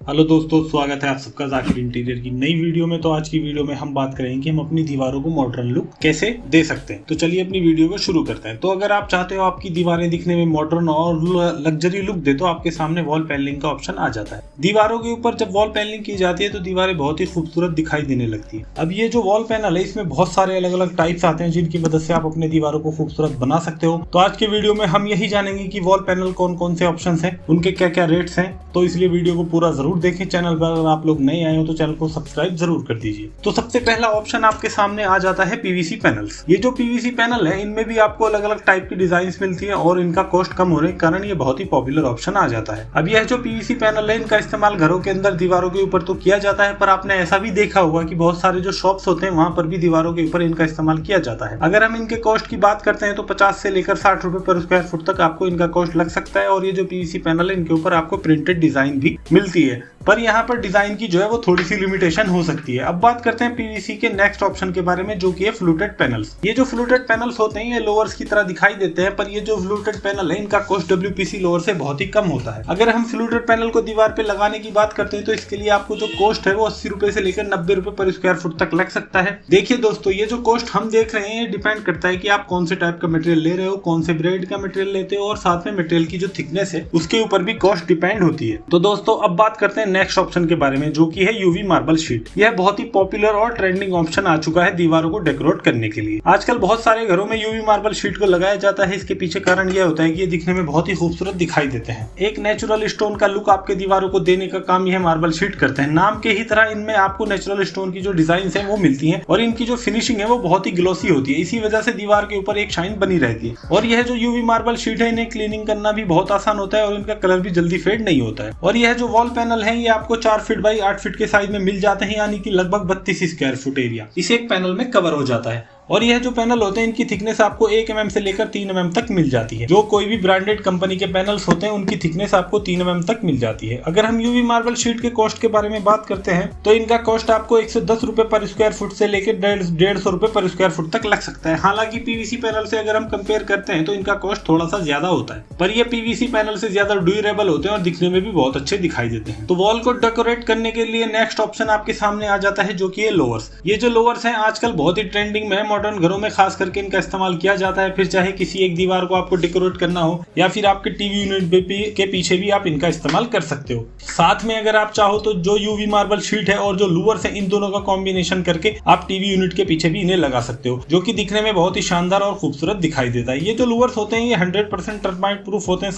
Hello दोस्तों, स्वागत है आप सबका जाकिर इंटीरियर की नई वीडियो में। तो आज की वीडियो में हम बात करेंगे कि हम अपनी दीवारों को मॉडर्न लुक कैसे दे सकते हैं। तो चलिए अपनी वीडियो को शुरू करते हैं। तो अगर आप चाहते हो आपकी दीवारें दिखने में मॉडर्न और लग्जरी लुक दे, तो आपके सामने वॉल पैनलिंग का ऑप्शन आ जाता है। दीवारों के ऊपर जब वॉल पैनलिंग की जाती है तो दीवारें बहुत ही खूबसूरत दिखाई देने लगती है। अब ये जो वॉल पैनल है, इसमें बहुत सारे अलग अलग टाइप्स आते हैं जिनकी मदद से आप अपने दीवारों को खूबसूरत बना सकते हो। तो आज के वीडियो में हम यही जानेंगे कि वॉल पैनल कौन कौन से ऑप्शन है, उनके क्या क्या रेट्स हैं। तो इसलिए वीडियो को पूरा जरूर देखें। चैनल पर अगर आप लोग नए आए हो तो चैनल को सब्सक्राइब जरूर कर दीजिए। तो सबसे पहला ऑप्शन आपके सामने आ जाता है पीवीसी पैनल्स। ये जो पीवीसी पैनल है, इनमें भी आपको अलग अलग टाइप की डिजाइन मिलती है और इनका कॉस्ट कम होने के कारण ये बहुत ही पॉपुलर ऑप्शन आ जाता है। अब यह जो पीवीसी पैनल है, इनका इस्तेमाल घरों के अंदर दीवारों के ऊपर तो किया जाता है, पर आपने ऐसा भी देखा होगा कि बहुत सारे जो शॉप्स होते हैं वहां पर भी दीवारों के ऊपर इनका इस्तेमाल किया जाता है। अगर हम इनके कॉस्ट की बात करते हैं तो 50 से लेकर 60 रुपए पर स्क्वायर फुट तक आपको इनका कॉस्ट लग सकता है। और ये जो पीवीसी पैनल है, इनके ऊपर आपको प्रिंटेड डिजाइन भी मिलती है, पर यहाँ पर डिजाइन की जो है वो थोड़ी सी लिमिटेशन हो सकती है। अब बात करते हैं पीवीसी के नेक्स्ट ऑप्शन के बारे में, जो कि है फ्लूटेड पैनल्स। ये जो फ्लूटेड पैनल्स होते हैं, ये लोअर्स की तरह दिखाई देते हैं, पर ये जो फ्लूटेड पैनल है, इनका कॉस्ट डब्ल्यूपीसी लोअर से बहुत ही कम होता है। अगर हम फ्लूटेड पैनल को दीवार पे लगाने की बात करते हैं तो इसके लिए आपको जो कॉस्ट है वो 80 रुपए से लेकर 90 रुपए पर स्क्वायर फुट तक लग सकता है। देखिए दोस्तों, ये जो कॉस्ट हम देख रहे हैं डिपेंड करता है कि आप कौन से टाइप का मटेरियल ले रहे हो, कौन से ब्रेड का मटेरियल लेते हो, और साथ में मटेरियल की जो थिकनेस है उसके ऊपर भी कॉस्ट डिपेंड होती है। तो दोस्तों अब बात करते हैं नेक्स्ट ऑप्शन के बारे में, जो कि है यूवी मार्बल शीट। यह बहुत ही पॉपुलर और ट्रेंडिंग ऑप्शन आ चुका है दीवारों को डेकोरेट करने के लिए। आजकल बहुत सारे घरों में यूवी मार्बल शीट को लगाया जाता है। इसके पीछे कारण यह होता है कि ये दिखने में बहुत ही खूबसूरत दिखाई देते हैं। एक नेचुरल स्टोन का लुक आपके दीवारों को देने का काम यह मार्बल शीट करते हैं। नाम के ही तरह इनमें आपको नेचुरल स्टोन की जो डिजाइन है वो मिलती है, और इनकी जो फिनिशिंग है वो बहुत ही ग्लॉसी होती है। इसी वजह से दीवार के ऊपर एक शाइन बनी रहती है। और यह जो यूवी मार्बल शीट है, इन्हें क्लीनिंग करना भी बहुत आसान होता है और इनका कलर भी जल्दी फेड नहीं होता है। और यह जो वॉल पैनल है, ये आपको 4 फीट बाई 8 फीट के साइज में मिल जाते हैं, यानी कि लगभग 32 स्क्वायर फुट एरिया इस एक पैनल में कवर हो जाता है। और यह जो पैनल होते हैं, इनकी थिकनेस आपको 1 mm से लेकर 3 mm तक मिल जाती है। जो कोई भी ब्रांडेड कंपनी के पैनल्स होते हैं, उनकी थिकनेस आपको 3 mm तक मिल जाती है। अगर हम यूवी मार्बल शीट के कॉस्ट के बारे में बात करते हैं तो इनका कॉस्ट आपको 110 रुपए पर स्क्वायर फुट से लेकर 150 रुपए पर स्क्वायर फुट तक लग सकता है। हालांकि पीवीसी पैनल से अगर हम कंपेयर करते हैं तो इनका कॉस्ट थोड़ा सा ज्यादा होता है, पर ये पीवीसी पैनल से ज्यादा ड्यूरेबल होते हैं और दिखने में भी बहुत अच्छे दिखाई देते हैं। तो वॉल को डेकोरेट करने के लिए नेक्स्ट ऑप्शन आपके सामने आ जाता है, जो कि है लोअर्स। ये जो लोअर्स हैं आजकल बहुत ही ट्रेंडिंग में है। मॉडर्न घरों में खास करके इनका इस्तेमाल किया जाता है। फिर चाहे किसी एक दीवार को आपको डेकोरेट करना हो या फिर आपके टीवी यूनिट के पीछे भी आप इनका इस्तेमाल कर सकते हो। साथ में अगर आप चाहो तो जो यूवी मार्बल शीट है और जो लूवर्स है, इन दोनों का कॉम्बिनेशन करके आप टीवी यूनिट के पीछे भी इन्हें लगा सकते हो, जो कि दिखने में बहुत ही शानदार और खूबसूरत दिखाई देता है। ये जो लूवर्स होते हैं, ये 100% टर्माइट प्रूफ होते हैं,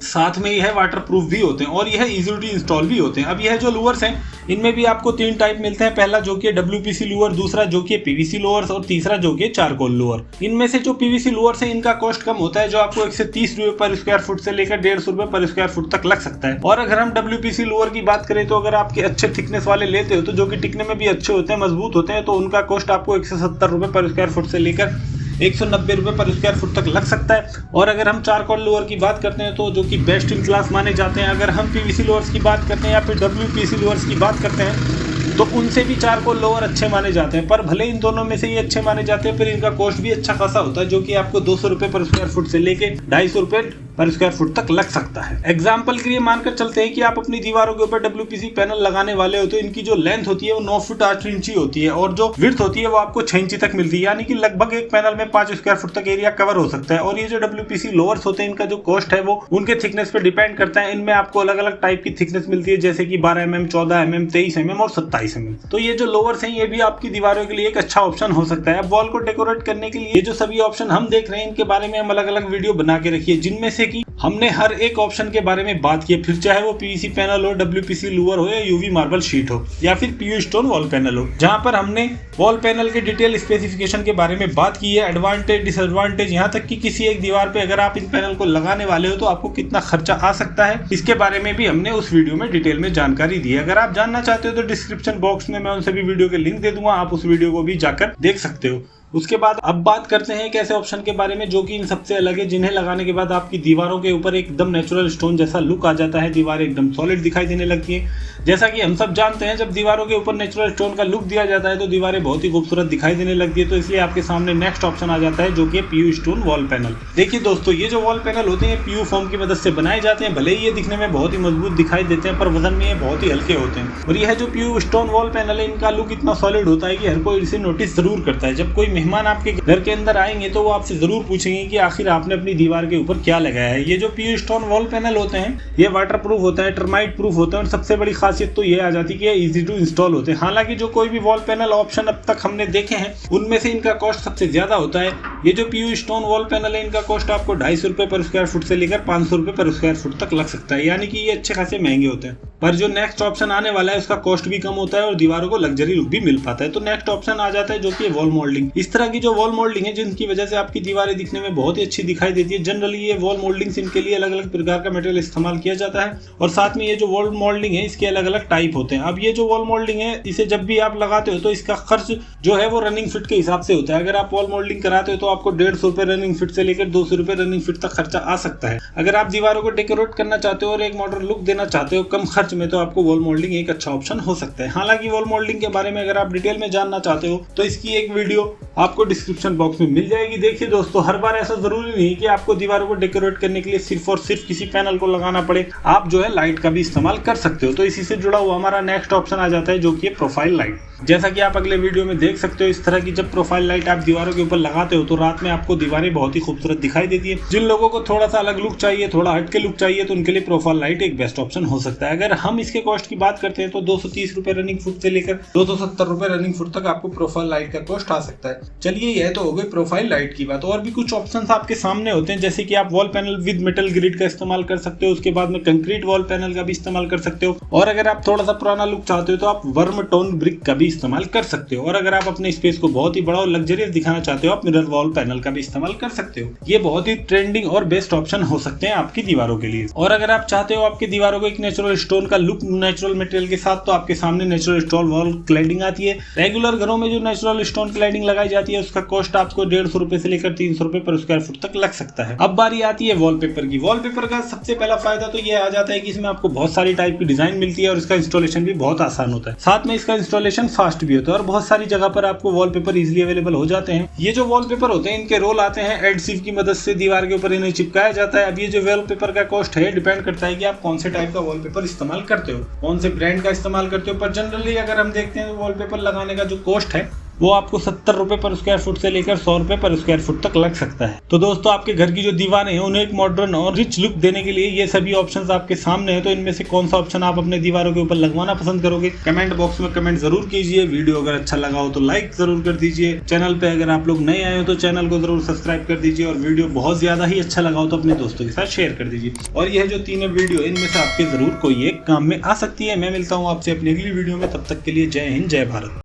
साथ में यह वाटर प्रूफ भी होते हैं, और यह इजीली इंस्टॉल भी होते हैं। अब यह जो लूवर्स हैं, इनमें भी आपको 3 टाइप मिलते हैं। पहला जो कि डब्ल्यूपीसी लूवर, दूसरा जो कि पीवीसी लोअर्स, और तीसरा जो कि चारकोल लोअर। इनमें से जो पीवीसी लोअर्स है, इनका कॉस्ट कम होता है, जो आपको 130 रुपए पर स्क्वायर फुट से लेकर 150 रुपए पर स्क्वायर फुट तक लग सकता है। और अगर हम डब्ल्यूपीसी लोअर की बात करें तो अगर आपके अच्छे थिकनेस वाले लेते हो, तो जो कि टिकने में भी अच्छे होते हैं, मजबूत होते हैं, तो उनका कॉस्ट आपको 170 रुपए पर स्क्वायर फुट से लेकर 190 रुपए पर स्क्वायर फुट तक लग सकता है। और अगर हम चारकोल लोअर की बात करते हैं तो जो कि बेस्ट इन क्लास माने जाते हैं। अगर हम पीवीसी लोअर्स की बात करते हैं या फिर डब्ल्यूपीसी लोअर्स की बात करते हैं तो उनसे भी चारकोल लोअर अच्छे माने जाते हैं, पर भले इन दोनों में से ये अच्छे माने जाते हैं, फिर इनका कॉस्ट भी अच्छा खासा होता है, जो कि आपको 200 रुपए पर स्क्वायर फुट से लेके 250 रुपए पर स्क्वायर फुट तक लग सकता है। एग्जाम्पल के लिए मानकर चलते हैं कि आप अपनी दीवारों के ऊपर डब्ल्यूपीसी पैनल लगाने वाले हो, तो इनकी जो लेंथ होती है वो 9 फुट 8 इंची होती है, और जो विड्थ होती है वो आपको 6 इंची तक मिलती है, यानी कि लगभग एक पैनल में 5 स्क्वायर फुट तक एरिया कवर हो सकता है। और ये जो डब्ल्यूपीसी लोअर्स होते हैं, इनका जो कॉस्ट है वो उनके थिकनेस पे डिपेंड करता है। इनमें आपको अलग अलग टाइप की थिकनेस मिलती है, जैसे कि 12 mm, 14 mm, 23 mm और 27 mm। तो ये जो लोअर्स हैं, ये भी आपकी दीवारों के लिए एक अच्छा ऑप्शन हो सकता है। अब वॉल को डेकोरेट करने के लिए ये जो सभी ऑप्शन हम देख रहे हैं, इनके बारे में हम अलग अलग वीडियो बना के रखिए, जिनमें से कि हमने हर एक ऑप्शन के बारे में बात की है। फिर चाहे वो पीवीसी पैनल हो, डब्ल्यूपीसी लूवर हो, या यूवी मार्बल शीट हो, या फिर पीयू स्टोन वॉल पैनल हो, जहां पर हमने वॉल पैनल के डिटेल स्पेसिफिकेशन के बारे में बात की है, एडवांटेज डिसएडवांटेज, यहाँ तक कि किसी एक दीवार पे अगर आप इन पैनल को लगाने वाले हो तो आपको कितना खर्चा आ सकता है, इसके बारे में भी हमने उस वीडियो में डिटेल में जानकारी दी है। अगर आप जानना चाहते हो तो डिस्क्रिप्शन बॉक्स में मैं उन सभी वीडियो के लिंक दे दूंगा, आप उस वीडियो को भी जाकर देख सकते हो। उसके बाद अब बात करते हैं एक ऐसे ऑप्शन के बारे में जो कि इन सबसे अलग है, जिन्हें लगाने के बाद आपकी दीवारों के ऊपर एकदम नेचुरल स्टोन जैसा लुक आ जाता है, दीवारें एकदम सॉलिड दिखाई देने लगती है। जैसा कि हम सब जानते हैं जब दीवारों के ऊपर नेचुरल स्टोन का लुक दिया जाता है तो दीवारें बहुत ही खूबसूरत दिखाई देने लगती है। तो इसलिए आपके सामने नेक्स्ट ऑप्शन आ जाता है जो कि पीयू स्टोन वॉल पैनल। देखिए दोस्तों, ये जो वॉल पैनल होते हैं पीयू फोम की मदद से बनाए जाते हैं। भले ही ये दिखने में बहुत ही मजबूत दिखाई देते हैं पर वजन में ये बहुत ही हल्के होते हैं। और यह जो पीयू स्टोन वॉल पैनल है इनका लुक इतना सॉलिड होता है कि हर कोई इसे नोटिस जरूर करता है। जब कोई मेहमान आपके घर के अंदर आएंगे तो वो आपसे जरूर पूछेंगे कि आखिर आपने अपनी दीवार के ऊपर क्या लगाया है। ये जो पीयू स्टोन वॉल पैनल होते हैं ये वाटर प्रूफ होता है, टर्माइट प्रूफ होता है और सबसे बड़ी खासियत तो ये आ जाती है कि ये इजी टू इंस्टॉल होते हैं। हालांकि जो कोई भी वॉल पैनल ऑप्शन अब तक हमने देखे हैं उनमें से इनका कॉस्ट सबसे ज्यादा होता है। ये जो पीयू स्टोन वॉल पैनल है इनका कॉस्ट आपको 250 रुपए पर स्क्वायर फुट से लेकर 500 रुपए पर स्क्वायर फुट तक लग सकता है, यानी कि ये अच्छे खासे महंगे होते हैं। पर जो नेक्स्ट ऑप्शन आने वाला है उसका कॉस्ट भी कम होता है और दीवारों को लग्जरी लुक भी मिल पाता है। तो नेक्स्ट ऑप्शन आ जाता है जो कि वॉल मोल्डिंग। इस तरह की जो वॉल मोल्डिंग है जिनकी वजह से आपकी दीवारें दिखने में बहुत ही अच्छी दिखाई देती है। जनरली ये वॉल मोल्डिंग्स इनके लिए अलग अलग प्रकार का मटेरियल इस्तेमाल किया जाता है और साथ में ये जो वॉल मोल्डिंग है इसके अलग अलग टाइप होते हैं। अब ये जो वॉल मोल्डिंग है इसे जब भी आप लगाते हो तो इसका खर्च जो है वो रनिंग फिट के हिसाब से होता है। अगर आप वॉल मोल्डिंग कराते हो तो आपको 150 रुपए रनिंग फिट से लेकर 200 रुपए रनिंग फिट तक खर्चा आ सकता है। अगर आप दीवारों को डेकोरेट करना चाहते हो और एक मॉडर्न लुक देना चाहते हो कम खर्च में तो आपको वॉल मोल्डिंग एक अच्छा ऑप्शन हो सकता है। हालांकि वॉल मोल्डिंग के बारे में अगर आप डिटेल में जानना चाहते हो तो इसकी एक वीडियो आपको डिस्क्रिप्शन बॉक्स में मिल जाएगी। देखिए दोस्तों, हर बार ऐसा जरूरी नहीं कि आपको दीवारों को डेकोरेट करने के लिए सिर्फ और सिर्फ किसी पैनल को लगाना पड़े, आप जो है लाइट का भी इस्तेमाल कर सकते हो। तो इसी से जुड़ा हुआ हमारा नेक्स्ट ऑप्शन आ जाता है जो कि प्रोफाइल लाइट। जैसा कि आप अगले वीडियो में देख सकते हो इस तरह की जब प्रोफाइल लाइट आप दीवारों के ऊपर लगाते हो तो रात में आपको दीवारें बहुत ही खूबसूरत दिखाई देती है। जिन लोगों को थोड़ा सा अलग लुक चाहिए, थोड़ा हटके लुक चाहिए तो उनके लिए प्रोफाइल लाइट एक बेस्ट ऑप्शन हो सकता है। अगर हम इसके कॉस्ट की बात करते हैं तो 230 रुपए रनिंग फुट से लेकर 270 रुपए रनिंग फुट तक आपको प्रोफाइल लाइट का कॉस्ट आ सकता है। चलिए, यह तो हो गई प्रोफाइल लाइट की बात। और भी कुछ ऑप्शंस आपके सामने होते हैं जैसे कि आप wall panel with metal grid का इस्तेमाल कर सकते हो, उसके बाद में कंक्रीट वॉल पैनल का भी इस्तेमाल कर सकते हो और अगर आप थोड़ा सा पुराना लुक चाहते हो तो आप वर्म टोन ब्रिक का भी इस्तेमाल कर सकते हो और अगर आप अपने स्पेस को बहुत ही बड़ा और लग्जरियस दिखाना चाहते हो आप मिरर वॉल पैनल का भी इस्तेमाल कर सकते हो। ये बहुत ही ट्रेंडिंग और बेस्ट ऑप्शन हो सकते हैं आपकी दीवारों के लिए। और अगर आप चाहते हो आपकी दीवारों को एक नेचुरल स्टोन का लुक नेचुरल मटेरियल के साथ तो आपके सामने नेचुरल स्टोन वॉल क्लैडिंग आती है। रेगुलर घरों में जो नेचुरल स्टोन क्लैडिंग लगाई जाती है उसका कॉस्ट आपको 150 रुपए से लेकर 300 रुपए पर स्क्वायर फुट तक लग सकता है। अब बारी आती है वॉलपेपर की। वॉलपेपर का सबसे पहला फायदा तो ये आ जाता है कि इसमें आपको बहुत सारी टाइप की डिजाइन मिलती है और इसका इंस्टॉलेशन भी बहुत आसान होता है। साथ में इसका इंस्टॉलेशन फास्ट भी होता है और बहुत सारी जगह पर आपको वॉलपेपर इजीली अवेलेबल हो जाते हैं। ये जो वॉलपेपर होते हैं इनके रोल आते हैं एडसिव की मदद से दीवार के ऊपर इन्हें चिपकाया जाता है। अब ये जो वॉलपेपर का कॉस्ट है डिपेंड करता है कि आप कौन से टाइप का वॉलपेपर इस्तेमाल करते हो, कौन से ब्रांड का इस्तेमाल करते हो। पर जनरली अगर हम देखते हैं तो वॉलपेपर लगाने का जो कॉस्ट है वो आपको 70 रुपए पर स्क्वायर फुट से लेकर 100 रुपए पर स्क्वायर फुट तक लग सकता है। तो दोस्तों, आपके घर की जो दीवारें हैं उन्हें एक मॉडर्न और रिच लुक देने के लिए ये सभी ऑप्शंस आपके सामने हैं। तो इनमें से कौन सा ऑप्शन आप अपने दीवारों के ऊपर लगवाना पसंद करोगे कमेंट बॉक्स में कमेंट जरूर कीजिए। वीडियो अगर अच्छा लगा हो तो लाइक जरूर कर दीजिए। चैनल पे अगर आप लोग नए आए हो तो चैनल को जरूर सब्सक्राइब कर दीजिए और वीडियो बहुत ज्यादा ही अच्छा लगा हो तो अपने दोस्तों के साथ शेयर कर दीजिए। और यह जो तीनों वीडियो इनमें से आपके जरूर कोई एक काम में आ सकती है। मैं मिलता हूँ आपसे अपनी अगली वीडियो में, तब तक के लिए जय हिंद, जय भारत।